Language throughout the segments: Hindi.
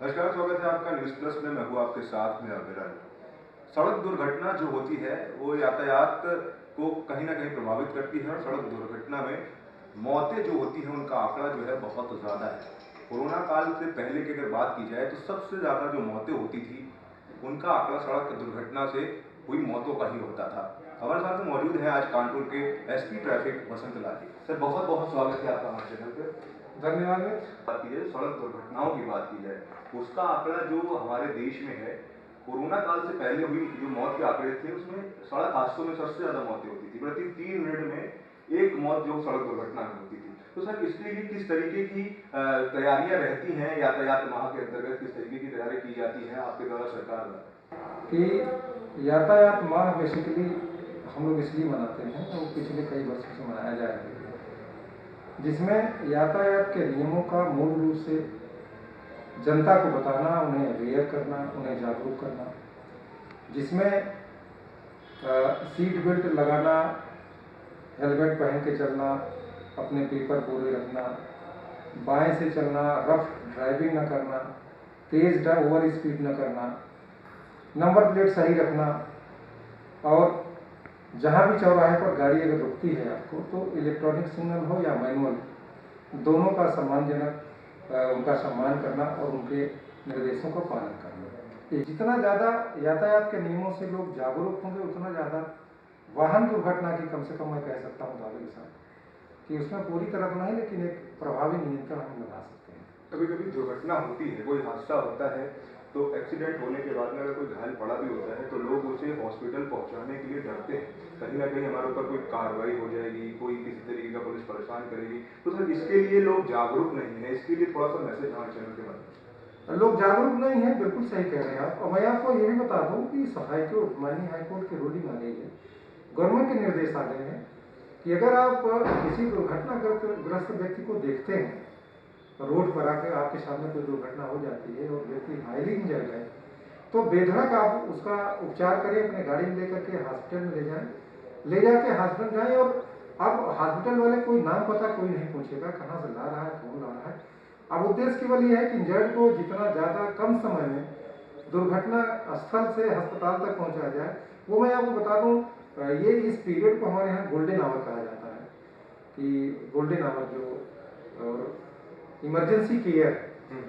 नमस्कार, स्वागत है आपका न्यूज़ प्लस में। मैं हूँ आपके साथ में अभिराज। सड़क दुर्घटना जो होती है वो यातायात को कहीं ना कहीं प्रभावित करती है और सड़क दुर्घटना में मौतें जो होती हैं उनका आंकड़ा जो है बहुत ज़्यादा है। कोरोना काल से पहले की अगर बात की जाए तो सबसे ज़्यादा जो मौतें होती थी उनका आंकड़ा सड़क दुर्घटना से हुई मौतों का ही होता था। हमारे साथ में मौजूद है आज कानपुर के एसपी ट्रैफिक वसंत लाल जी। सर, बहुत बहुत स्वागत है आपका हमारे चैनल पे। धन्यवाद। बात की जाए सड़क दुर्घटनाओं की बात की जाए, उसका आंकड़ा जो हमारे देश में है, कोरोना काल से पहले हुई जो मौत के आंकड़े थे उसमें सड़क हादसों में सबसे ज्यादा मौतें होती थी। प्रति 3 मिनट में एक मौत जो सड़क दुर्घटना में होती थी। तो सर, इसके लिए किस तरीके की तैयारियां रहती हैं? यातायात माह के अंतर्गत किस तरीके की तैयारी की जाती है आपके द्वारा, सरकार द्वारा? कि यातायात माह बेसिकली हम लोग इसलिए मनाते हैं तो पिछले कई वर्षों से मनाया जा रहा है, जिसमें यातायात के नियमों का मूल रूप से जनता को बताना, उन्हें अवेयर करना, उन्हें जागरूक करना, जिसमें सीट बेल्ट लगाना, हेलमेट पहन के चलना, अपने पेपर पूरे रखना, बाएं से चलना, रफ ड्राइविंग न करना, तेज ओवर स्पीड न करना, नंबर प्लेट सही रखना, और जहाँ भी चौराहे पर गाड़ी अगर रुकती है आपको तो इलेक्ट्रॉनिक सिग्नल हो या मैनुअल, दोनों का सम्मानजनक उनका सम्मान करना और उनके निर्देशों का पालन करना। जितना ज़्यादा यातायात के नियमों से लोग जागरूक होंगे उतना ज़्यादा वाहन दुर्घटना की, कम से कम मैं कह सकता हूँ दावे के साथ कि उसमें पूरी तरह तो नहीं, लेकिन एक प्रभावी नियंत्रण हम लगा सकते हैं। कभी कभी दुर्घटना होती है, कोई हादसा होता है, तो एक्सीडेंट होने के बाद में अगर कोई घायल पड़ा भी होता है तो लोग उसे हॉस्पिटल पहुंचाने के लिए डरते हैं। कहीं ना कहीं हमारे ऊपर कोई कार्रवाई हो जाएगी, कोई किसी तरीके का पुलिस परेशान करेगी। तो सर, इसके लिए लोग जागरूक नहीं है, इसके लिए थोड़ा सा मैसेज हमारे चैनल के माध्यम से। लोग जागरूक नहीं है, बिल्कुल सही कह रहे हैं आप। और मैं आपको ये भी बता दूं कि हाईकोर्ट, माननीय हाईकोर्ट की रूलिंग आ गई है, गवर्नमेंट के निर्देश आ गए हैं कि अगर आप किसी दुर्घटनाग्रस्त व्यक्ति को देखते हैं, रोड पर आके आपके सामने कोई दुर्घटना हो जाती है और व्यक्ति हाईली इंजर्ड है, तो बेधड़क आप उसका उपचार करें, अपने गाड़ी में लेकर के हॉस्पिटल में ले जाएं, ले जाके हॉस्पिटल जाएं। और अब हॉस्पिटल वाले कोई नाम पता कोई नहीं पूछेगा, कहाँ से ला रहा है, कौन ला रहा है। अब उद्देश्य केवल ये है कि इंजर्ड को जितना ज़्यादा कम समय में दुर्घटना स्थल से अस्पताल तक पहुंचाया जाए। वो मैं आपको बता दूं, ये इस पीरियड को हमारे यहाँ गोल्डन आवर कहा जाता है कि गोल्डन आवर जो इमरजेंसी केयर,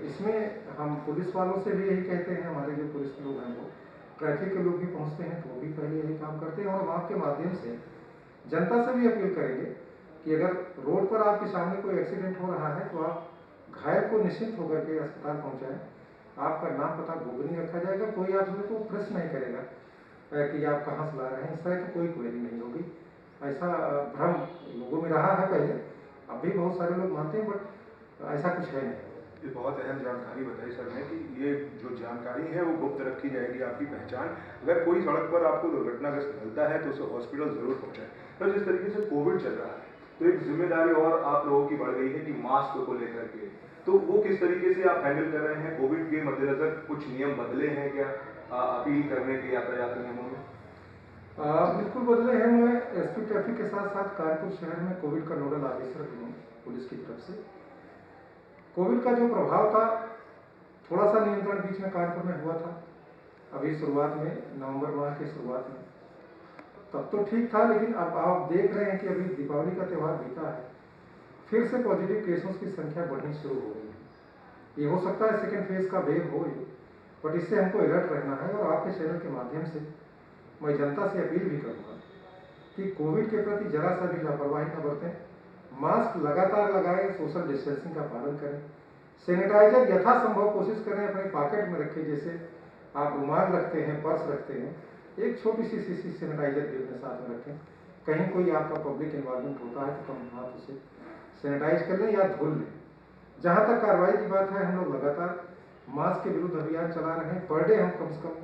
इसमें हम पुलिस वालों से भी यही कहते हैं, हमारे जो पुलिस के लोग हैं वो ट्रैफिक के लोग भी पहुंचते हैं तो वो भी पहले यही काम करते हैं। और वहाँ के माध्यम से जनता से भी अपील करेंगे कि अगर रोड पर आपके सामने कोई एक्सीडेंट हो रहा है तो आप घायल को निश्चित होकर के अस्पताल पहुँचाएँ। आपका नाम पता गोपनीय रखा जाएगा, कोई आपसे को प्रश्न नहीं करेगा कि आप कहाँ से ला रहे हैं, इस तरह की कोई क्वेरी नहीं होगी। ऐसा भ्रम लोगों में रहा है पहले, अब भी बहुत सारे लोग मानते हैं, बट ऐसा कुछ है नहीं। ये बहुत अहम जानकारी बताई सर ने कि ये जो जानकारी है वो गुप्त रखी जाएगी, आपकी पहचान। अगर कोई सड़क पर आपको दुर्घटनाग्रस्त मिलता है तो उसे हॉस्पिटल जरूर पहुंचाएं। तो जिस तरीके से कोविड चल रहा है तो एक जिम्मेदारी और आप लोगों की बढ़ गई है कि मास्क को लेकर के, तो वो किस तरीके से आप हैंडल कर रहे हैं? कोविड के मद्देनजर कुछ नियम बदले हैं क्या अपील करने के यातायात नियमों में? बिल्कुल बदले हैं। मैं एसपी ट्रैफिक के साथ साथ कानपुर शहर में कोविड का नोडल ऑफिसर भी हूँ पुलिस की तरफ से। कोविड का जो प्रभाव था, थोड़ा सा नियंत्रण बीच में कानपुर में हुआ था, अभी शुरुआत में, नवंबर माह की शुरुआत में, तब तो ठीक था। लेकिन अब आप देख रहे हैं कि अभी दीपावली का त्यौहार बीता है, फिर से पॉजिटिव केसों की संख्या बढ़नी शुरू हो गई है। ये हो सकता है सेकेंड फेज का वेव हो ही, बट इससे हमको अलर्ट रहना है। और आपके चैनल के माध्यम से मैं जनता से अपील भी करूँगा कि कोविड के प्रति जरा सा भी लापरवाही न बरतें, मास्क लगातार लगाएं, सोशल डिस्टेंसिंग का पालन करें, सैनिटाइजर यथासंभव कोशिश करें अपने पॉकेट में रखें, जैसे आप रुमाल रखते हैं, पर्स रखते हैं, एक छोटी सी शीशी सैनिटाइजर भी अपने साथ में रखें। कहीं कोई आपका पब्लिक इन्वायरमेंट होता है तो कम हाथ उसे सैनिटाइज कर लें या धुल लें। जहाँ तक कार्रवाई की बात है, हम लोग लगातार मास्क के विरुद्ध अभियान चला रहे हैं। पर डे हम कम से कम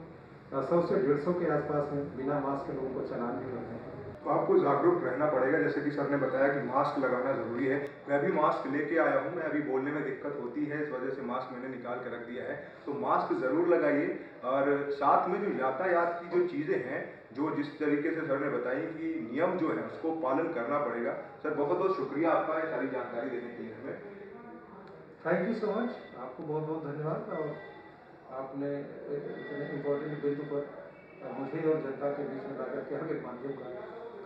100 से 150 के आसपास में बिना मास्क के लोगों को चालान भी करते हैं। तो आपको जागरूक रहना पड़ेगा, जैसे कि सर ने बताया कि मास्क लगाना जरूरी है। मैं भी मास्क लेके आया हूँ, मैं अभी बोलने में दिक्कत होती है, इस वजह से मास्क मैंने निकाल के रख दिया है। तो मास्क जरूर लगाइए। और साथ में जो यातायात की जो चीज़ें हैं, जो जिस तरीके से सर ने बताई कि नियम जो है उसको पालन करना पड़ेगा। सर, बहुत बहुत शुक्रिया आपका ये सारी जानकारी देने के लिए हमें। थैंक यू सो मच, आपको बहुत बहुत धन्यवाद। और आपने इतने इम्पोर्टेंट बिंदु पर मुझे और जनता के बीच में लाकर के हर एक माध्यम का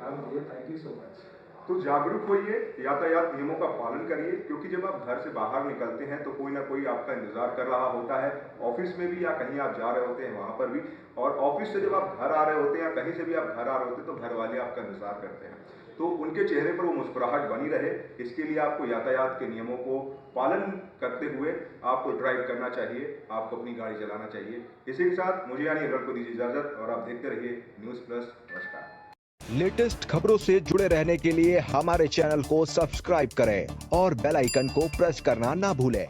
काम दिए। Thank you so much. तो जागरूक होइए, यातायात नियमों का पालन करिए, क्योंकि जब आप घर से बाहर निकलते हैं तो कोई ना कोई आपका इंतजार कर रहा होता है, ऑफिस में भी या कहीं आप जा रहे होते हैं वहाँ पर भी, और ऑफिस से जब आप घर आ रहे होते हैं या कहीं से भी आप घर आ रहे होते हैं तो घर वाले आपका इंतजार करते हैं। तो उनके चेहरे पर वो मुस्कुराहट बनी रहे, इसके लिए आपको यातायात के नियमों को पालन करते हुए आपको ड्राइव करना चाहिए, आपको अपनी गाड़ी चलाना चाहिए। इसी के साथ मुझे यानी अगर को दीजिए इजाजत, और आप देखते रहिए न्यूज़ प्लस। नमस्कार। लेटेस्ट खबरों से जुड़े रहने के लिए हमारे चैनल को सब्सक्राइब करें और बेल आइकन को प्रेस करना ना भूलें।